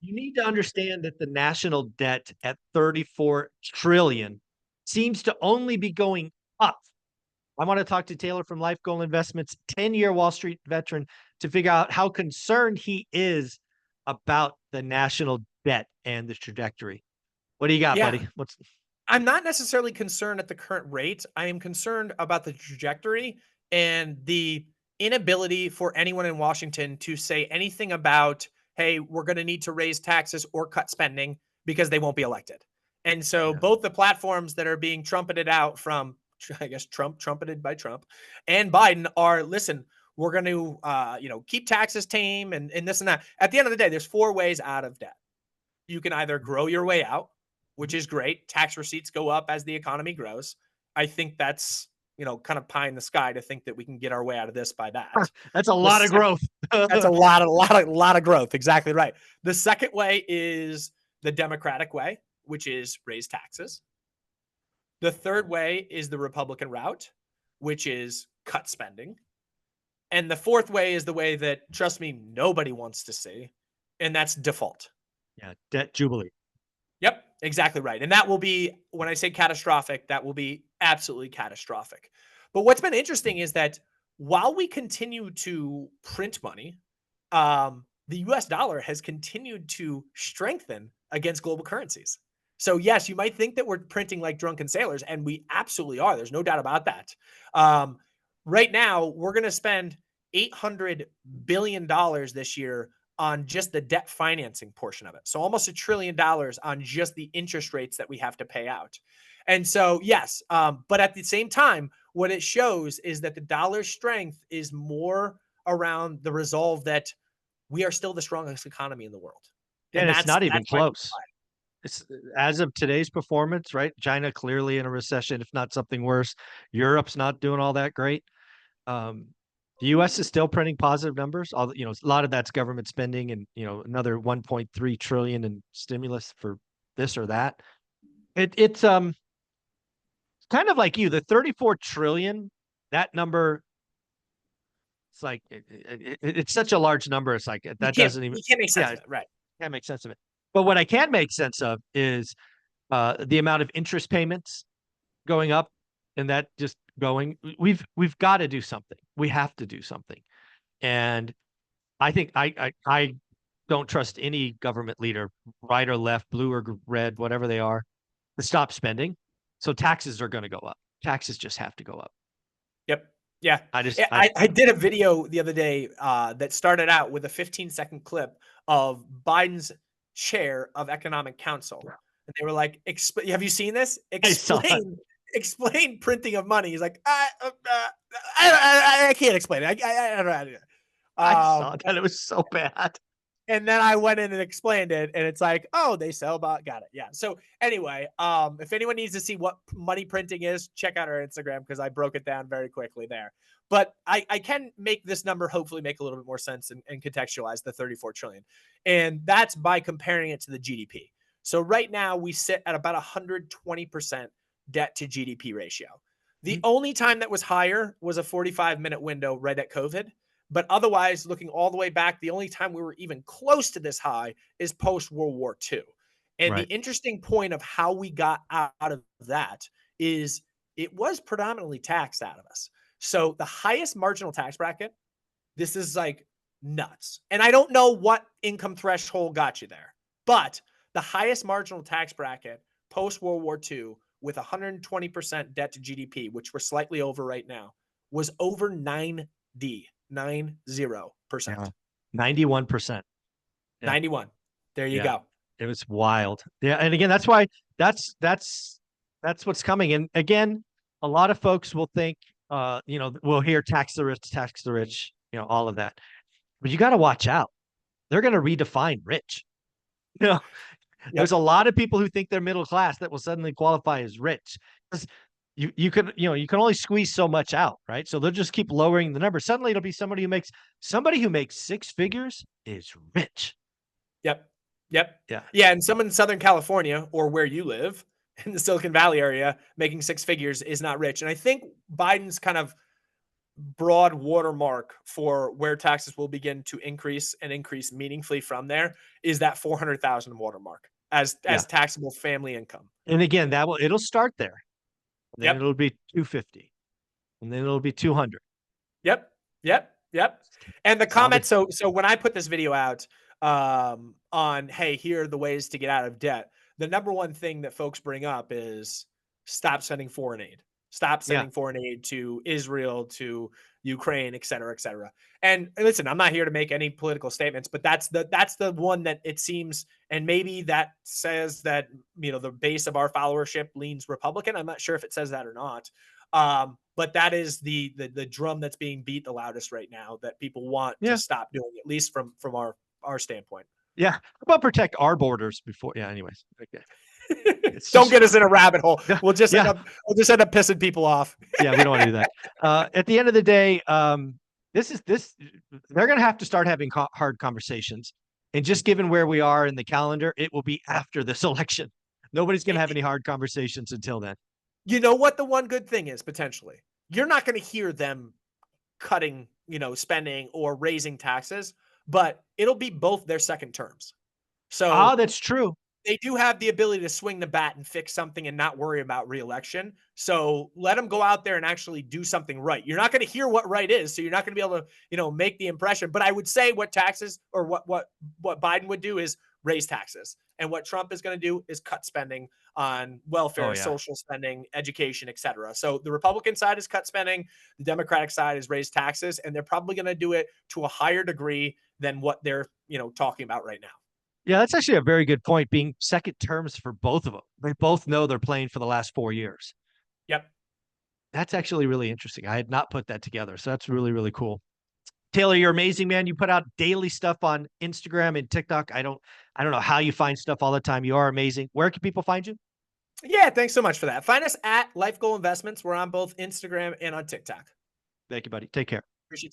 You need to understand that the national debt at 34 trillion seems to only be going up. I want to talk to Taylor from Life Goal Investments, 10-year Wall Street veteran, to figure out how concerned he is about the national debt and the trajectory. What do you got, Yeah, buddy? I'm not necessarily concerned at the current rate. I am concerned about the trajectory and the inability for anyone in Washington to say anything about, hey, we're going to need to raise taxes or cut spending because they won't be elected. And so Yeah. both the platforms that are being trumpeted out from, I guess, trumpeted by Trump and Biden are, listen, we're going to, keep taxes tame and this and that. At the end of the day, there's four ways out of debt. You can either grow your way out, which is great. Tax receipts go up as the economy grows. I think that's, kind of pie in the sky to think that we can get our way out of this by that. That's a lot of growth. That's a lot of growth. Exactly right. The second way is the Democratic way, which is raise taxes. The third way is the Republican route, which is cut spending. And the fourth way is the way that, trust me, nobody wants to see, and that's default. Yeah, debt jubilee. Yep, exactly right. And that will be, when I say catastrophic, that will be absolutely catastrophic. But what's been interesting is that while we continue to print money, the US dollar has continued to strengthen against global currencies. So, yes, you might think that we're printing like drunken sailors, and we absolutely are. There's no doubt about that. Right now, we're going to spend $800 billion this year on just the debt financing portion of it. So almost $1 trillion on just the interest rates that we have to pay out. And so, yes, but at the same time, what it shows is that the dollar's strength is more around the resolve that we are still the strongest economy in the world. And it's not even my close. It's as of today's performance, right? China clearly in a recession, if not something worse. Europe's not doing all that great. The U.S. is still printing positive numbers. A lot of that's government spending, and another 1.3 trillion in stimulus for this or that. It's kind of like the 34 trillion. That number, it's like it's such a large number. It's like that doesn't even. You can't make sense of it, right? Can't make sense of it. But what I can make sense of is the amount of interest payments going up, and that just going. We've got to do something. We have to do something. And I think I don't trust any government leader, right or left, blue or red, whatever they are, to stop spending. So taxes are going to go up. Taxes just have to go up. Yep. Yeah. I did a video the other day that started out with a 15-second clip of Biden's chair of economic council. And they were like, have you seen this? Explain printing of money. He's like, I can't explain it. I don't know how to do it. I saw that. It was so bad. And then I went in and explained it, and it's like, oh, they sell got it. Yeah. So anyway, if anyone needs to see what money printing is, check out our Instagram because I broke it down very quickly there. But I can make this number hopefully make a little bit more sense and contextualize the 34 trillion. And that's by comparing it to the GDP. So right now we sit at about 120% debt to GDP ratio. The only time that was higher was a 45-minute window right at COVID. But otherwise, looking all the way back, the only time we were even close to this high is post-World War II. And the interesting point of how we got out of that is it was predominantly taxed out of us. So the highest marginal tax bracket, this is like nuts. And I don't know what income threshold got you there, but the highest marginal tax bracket post-World War II with 120% debt to GDP, which we're slightly over right now, was over 90%. 90%. 91%. 91. There you go. It was wild. Yeah. And again, that's why that's what's coming. And again, a lot of folks will think, we'll hear tax the rich, all of that. But you got to watch out. They're going to redefine rich. There's a lot of people who think they're middle class that will suddenly qualify as rich. You can only squeeze so much out, right? So they'll just keep lowering the number. Suddenly it'll be somebody who makes 6 figures is rich. Yep. Yeah. And someone in Southern California or where you live in the Silicon Valley area making 6 figures is not rich. And I think Biden's kind of broad watermark for where taxes will begin to increase and increase meaningfully from there is that 400,000 watermark as Yeah. taxable family income. And again, it'll start there. And then Yep. it'll be 250. And then it'll be 200. Yep. Yep. Yep. And the That's how comment, so when I put this video out on, hey, here are the ways to get out of debt, the number one thing that folks bring up is stop sending foreign aid. Stop Yeah. sending foreign aid to Israel, to Ukraine, et cetera, et cetera. And listen, I'm not here to make any political statements, but that's the one that it seems, and maybe that says that, you know, the base of our followership leans Republican. I'm not sure if it says that or not. But that is the drum that's being beat the loudest right now, that people want to Yeah. stop doing, at least from our standpoint. Yeah. How about protect our borders before? Yeah. Anyways. Okay. Don't get us in a rabbit hole. Yeah. We'll just end up pissing people off. Yeah. We don't want to do that. At the end of the day, they're going to have to start having hard conversations. And just given where we are in the calendar, it will be after this election. Nobody's going to have any hard conversations until then. You know what the one good thing is, potentially? You're not going to hear them cutting, spending or raising taxes, but it'll be both their second terms. So that's true. They do have the ability to swing the bat and fix something and not worry about reelection. So let them go out there and actually do something right. You're not going to hear what right is, so you're not going to be able to, make the impression. But I would say what taxes, or what Biden would do, is raise taxes, and what Trump is going to do is cut spending on welfare, social spending, education, etc. So the Republican side is cut spending, the Democratic side is raise taxes, and they're probably going to do it to a higher degree than what they're talking about right now. Yeah, that's actually a very good point, being second terms for both of them. They both know they're playing for the last 4 years. Yep. That's actually really interesting. I had not put that together. So that's really, really cool. Taylor, you're amazing, man. You put out daily stuff on Instagram and TikTok. I don't know how you find stuff all the time. You are amazing. Where can people find you? Yeah, thanks so much for that. Find us at Life Goal Investments. We're on both Instagram and on TikTok. Thank you, buddy. Take care.